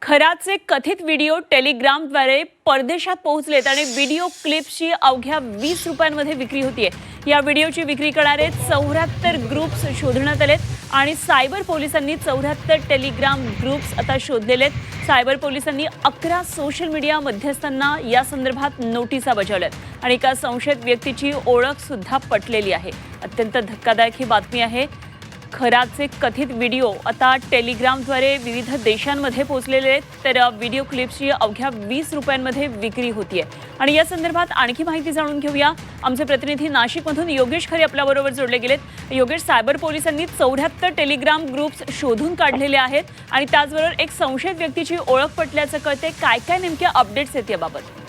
खराचे कथित व्हिडिओ टेलिग्रामद्वारे परदेशात पोहोचलेत आणि व्हिडिओ क्लिप्सची अवघ्या 20 रुपयांमध्ये विक्री होतीये। या व्हिडिओची विक्री करणारे 74 ग्रुप्स शोधण्यात आलेत आणि सायबर पोलिसांनी 74 टेलिग्राम ग्रुप्स आता शोधलेले आहेत। सायबर पोलिसांनी 11 सोशल मीडिया मध्यस्थांना या संदर्भात नोटिसा बजावल्यात आणि एका संशयित व्यक्तीची ओळख सुद्धा पटलेली आहे। अत्यंत धक्कादायक ही बातमी आहे। खराचे कथित व्हिडिओ आता टेलिग्रामद्वारे विविध देशांमध्ये पोहोचलेले आहेत, तर व्हिडिओ क्लिप्सची अवघ्या 20 रुपयांमध्ये विक्री होतीये। आणि या संदर्भात आणखी माहिती जाणून घेऊया। आमचे प्रतिनिधी नाशिकमधून योगेश खरे आपल्याबरोबर जोडले गेलेत। योगेश, सायबर पोलिसांनी 74 टेलिग्राम ग्रुप्स शोधून काढलेले आहेत आणि त्याचबरोबर एक संशयित व्यक्तीची ओळख पटल्याचं कळते। काय काय नेमके अपडेट्स आहेत याबाबत?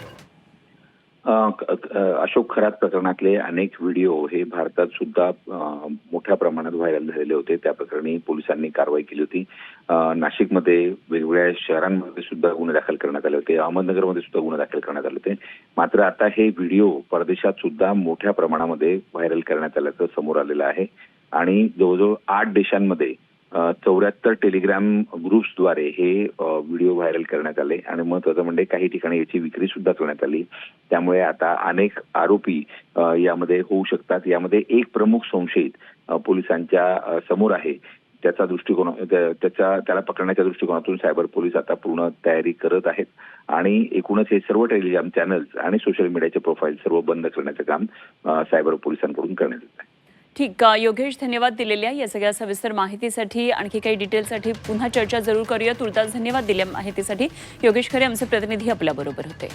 अशोक खरात प्रकरणातले अनेक व्हिडिओ हे भारतात सुद्धा मोठ्या प्रमाणात व्हायरल झालेले होते। त्या प्रकरणी पोलिसांनी कारवाई केली होती। नाशिकमध्ये वेगवेगळ्या शहरांमध्ये सुद्धा गुन्हे दाखल करण्यात आले होते, अहमदनगरमध्ये सुद्धा गुन्हे दाखल करण्यात आले होते। मात्र आता हे व्हिडिओ परदेशात सुद्धा मोठ्या प्रमाणामध्ये व्हायरल करण्यात आल्याचं समोर आलेलं आहे आणि जवळजवळ 8 देशांमध्ये 74 टेलिग्राम ग्रुप्सद्वारे हे व्हिडिओ व्हायरल करण्यात आले आणि महत्त्वाचं म्हणजे काही ठिकाणी याची विक्री सुद्धा करण्यात आली। त्यामुळे आता अनेक आरोपी यामध्ये होऊ शकतात। यामध्ये एक प्रमुख संशयित पोलिसांच्या समोर आहे। त्याचा दृष्टिकोन त्याला पकडण्याच्या दृष्टिकोनातून सायबर पोलीस आता पूर्ण तयारी करत आहेत आणि एकूणच हे सर्व टेलिग्राम चॅनल्स आणि सोशल मीडियाचे प्रोफाईल सर्व बंद करण्याचं काम सायबर पोलिसांकडून करण्यात येत आहे। ठीक, योगेश, धन्यवाद दिलेल्या या सगळ्या सविस्तर माहितीसाठी। आणखी काही डिटेल्ससाठी पुन्हा चर्चा जरूर करूया। तुर्तास धन्यवाद दिल्या माहितीसाठी। योगेश खरे आमचे प्रतिनिधी आपल्याबरोबर होते।